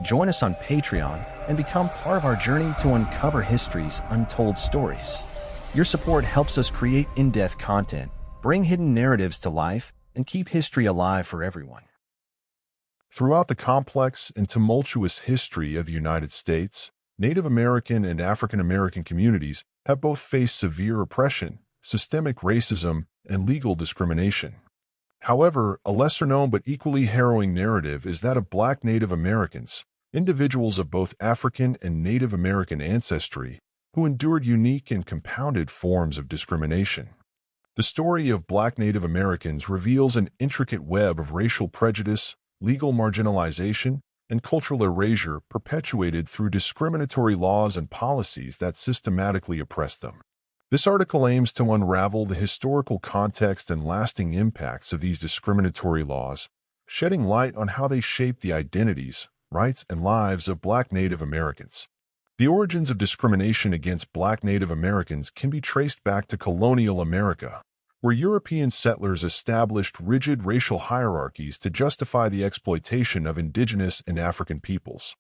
Join us on Patreon and become part of our journey to uncover history's untold stories. Your support helps us create in-depth content, bring hidden narratives to life, and keep history alive for everyone. Throughout the complex and tumultuous history of the United States, Native American and African American communities have both faced severe oppression, systemic racism, and legal discrimination. However, a lesser-known but equally harrowing narrative is that of Black Native Americans, individuals of both African and Native American ancestry, who endured unique and compounded forms of discrimination. The story of Black Native Americans reveals an intricate web of racial prejudice, legal marginalization, and cultural erasure perpetuated through discriminatory laws and policies that systematically oppress them. This article aims to unravel the historical context and lasting impacts of these discriminatory laws, shedding light on how they shape the identities, rights, and lives of Black Native Americans. The origins of discrimination against Black Native Americans can be traced back to colonial America, where European settlers established rigid racial hierarchies to justify the exploitation of indigenous and African peoples.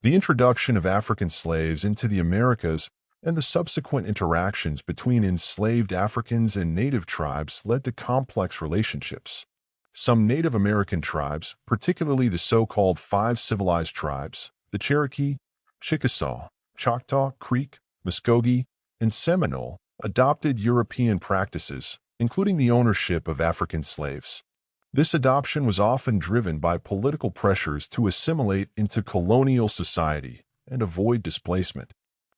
The introduction of African slaves into the Americas and the subsequent interactions between enslaved Africans and native tribes led to complex relationships. Some Native American tribes, particularly the so-called five civilized tribes, the Cherokee, Chickasaw, Choctaw, Creek, Muskogee, and Seminole, adopted European practices, including the ownership of African slaves. This adoption was often driven by political pressures to assimilate into colonial society and avoid displacement.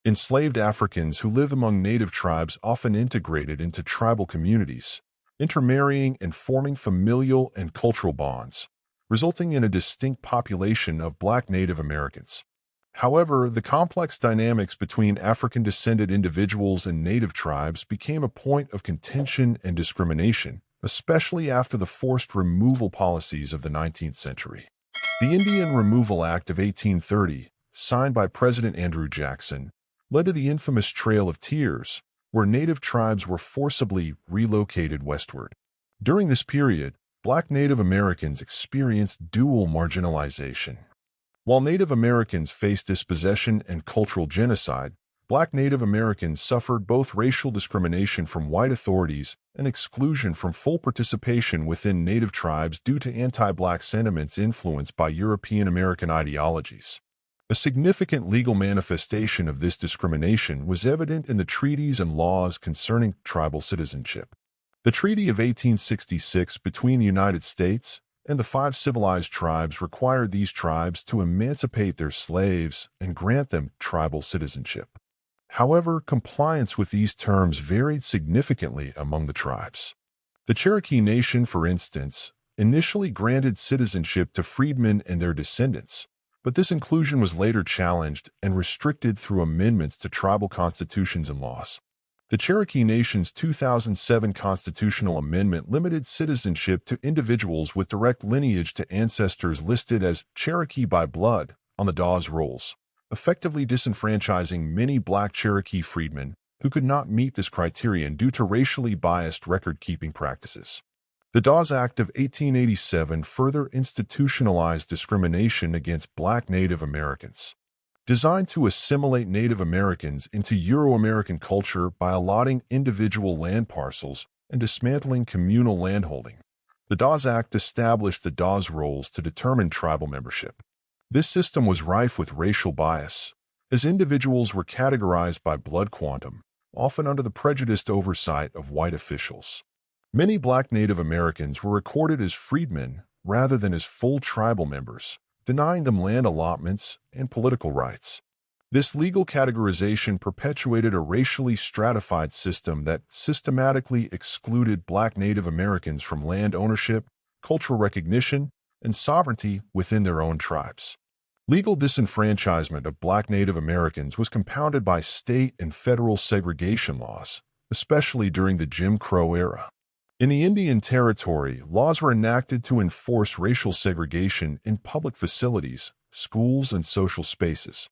Enslaved Africans who lived among native tribes often integrated into tribal communities, intermarrying and forming familial and cultural bonds, resulting in a distinct population of Black Native Americans. However, the complex dynamics between African-descended individuals and native tribes became a point of contention and discrimination, especially after the forced removal policies of the 19th century. The Indian Removal Act of 1830, signed by President Andrew Jackson, led to the infamous Trail of Tears, where native tribes were forcibly relocated westward. During this period, Black Native Americans experienced dual marginalization. While Native Americans faced dispossession and cultural genocide, Black Native Americans suffered both racial discrimination from white authorities and exclusion from full participation within Native tribes due to anti-Black sentiments influenced by European American ideologies. A significant legal manifestation of this discrimination was evident in the treaties and laws concerning tribal citizenship. The Treaty of 1866 between the United States and the five civilized tribes required these tribes to emancipate their slaves and grant them tribal citizenship. However, compliance with these terms varied significantly among the tribes. The Cherokee Nation, for instance, initially granted citizenship to freedmen and their descendants, but this inclusion was later challenged and restricted through amendments to tribal constitutions and laws. The Cherokee Nation's 2007 constitutional amendment limited citizenship to individuals with direct lineage to ancestors listed as Cherokee by blood on the Dawes Rolls, effectively disenfranchising many Black Cherokee freedmen who could not meet this criterion due to racially biased record-keeping practices. The Dawes Act of 1887 further institutionalized discrimination against Black Native Americans. Designed to assimilate Native Americans into Euro-American culture by allotting individual land parcels and dismantling communal landholding, the Dawes Act established the Dawes Rolls to determine tribal membership. This system was rife with racial bias, as individuals were categorized by blood quantum, often under the prejudiced oversight of white officials. Many Black Native Americans were recorded as freedmen rather than as full tribal members, denying them land allotments and political rights. This legal categorization perpetuated a racially stratified system that systematically excluded Black Native Americans from land ownership, cultural recognition, and sovereignty within their own tribes. Legal disenfranchisement of Black Native Americans was compounded by state and federal segregation laws, especially during the Jim Crow era. In the Indian Territory, laws were enacted to enforce racial segregation in public facilities, schools, and social spaces.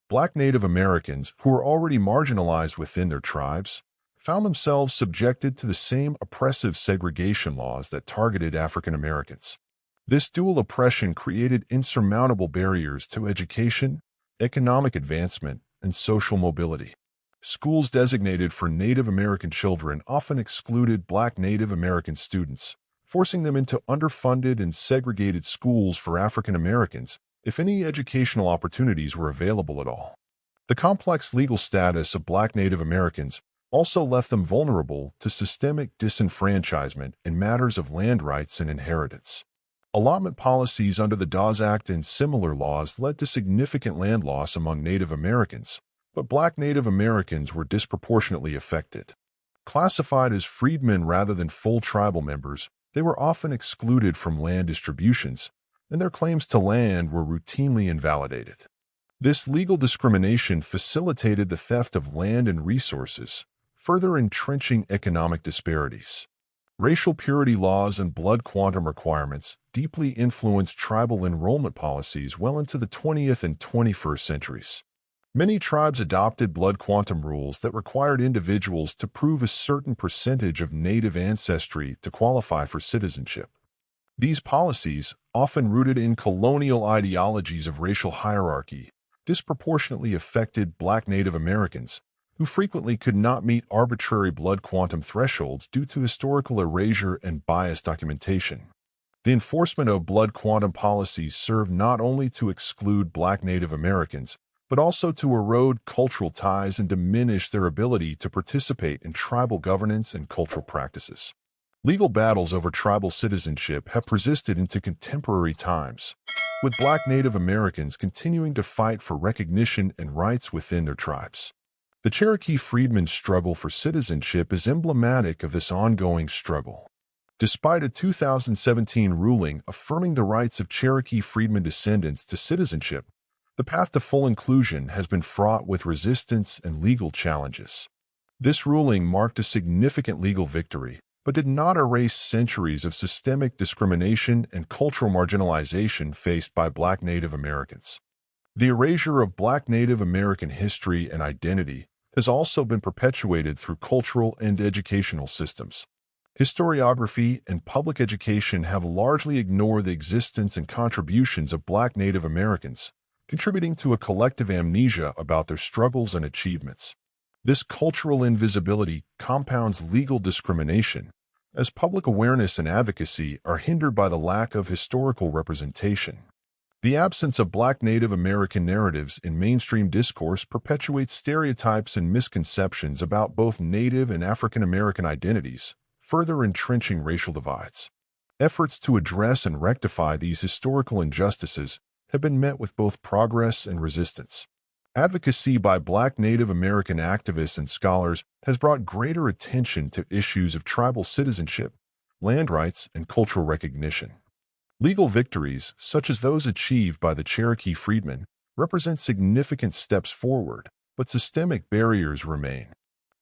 Black Native Americans, who were already marginalized within their tribes, found themselves subjected to the same oppressive segregation laws that targeted African Americans. This dual oppression created insurmountable barriers to education, economic advancement, and social mobility. Schools designated for Native American children often excluded Black Native American students, forcing them into underfunded and segregated schools for African Americans, if any educational opportunities were available at all. The complex legal status of Black Native Americans also left them vulnerable to systemic disenfranchisement in matters of land rights and inheritance. Allotment policies under the Dawes Act and similar laws led to significant land loss among Native Americans, but Black Native Americans were disproportionately affected. Classified as freedmen rather than full tribal members, they were often excluded from land distributions, and their claims to land were routinely invalidated. This legal discrimination facilitated the theft of land and resources, further entrenching economic disparities. Racial purity laws and blood quantum requirements deeply influenced tribal enrollment policies well into the 20th and 21st centuries. Many tribes adopted blood quantum rules that required individuals to prove a certain percentage of Native ancestry to qualify for citizenship. These policies, often rooted in colonial ideologies of racial hierarchy, disproportionately affected Black Native Americans, who frequently could not meet arbitrary blood quantum thresholds due to historical erasure and biased documentation. The enforcement of blood quantum policies served not only to exclude Black Native Americans, but also to erode cultural ties and diminish their ability to participate in tribal governance and cultural practices. Legal battles over tribal citizenship have persisted into contemporary times, with Black Native Americans continuing to fight for recognition and rights within their tribes. The Cherokee freedmen's struggle for citizenship is emblematic of this ongoing struggle. Despite a 2017 ruling affirming the rights of Cherokee freedmen descendants to citizenship, the path to full inclusion has been fraught with resistance and legal challenges. This ruling marked a significant legal victory, but did not erase centuries of systemic discrimination and cultural marginalization faced by Black Native Americans. The erasure of Black Native American history and identity has also been perpetuated through cultural and educational systems. Historiography and public education have largely ignored the existence and contributions of Black Native Americans, contributing to a collective amnesia about their struggles and achievements. This cultural invisibility compounds legal discrimination, as public awareness and advocacy are hindered by the lack of historical representation. The absence of Black Native American narratives in mainstream discourse perpetuates stereotypes and misconceptions about both Native and African American identities, further entrenching racial divides. Efforts to address and rectify these historical injustices have been met with both progress and resistance. Advocacy by Black Native American activists and scholars has brought greater attention to issues of tribal citizenship, land rights, and cultural recognition. Legal victories, such as those achieved by the Cherokee freedmen, represent significant steps forward, but systemic barriers remain.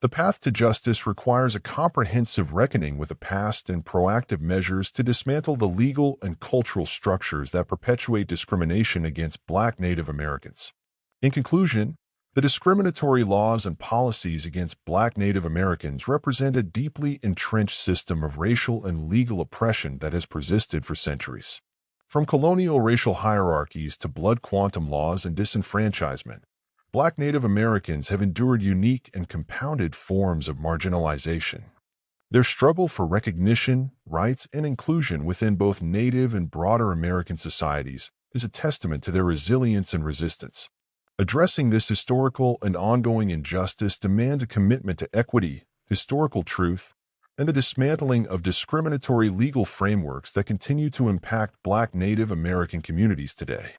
The path to justice requires a comprehensive reckoning with the past and proactive measures to dismantle the legal and cultural structures that perpetuate discrimination against Black Native Americans. In conclusion, the discriminatory laws and policies against Black Native Americans represent a deeply entrenched system of racial and legal oppression that has persisted for centuries. From colonial racial hierarchies to blood quantum laws and disenfranchisement, Black Native Americans have endured unique and compounded forms of marginalization. Their struggle for recognition, rights, and inclusion within both Native and broader American societies is a testament to their resilience and resistance. Addressing this historical and ongoing injustice demands a commitment to equity, historical truth, and the dismantling of discriminatory legal frameworks that continue to impact Black Native American communities today.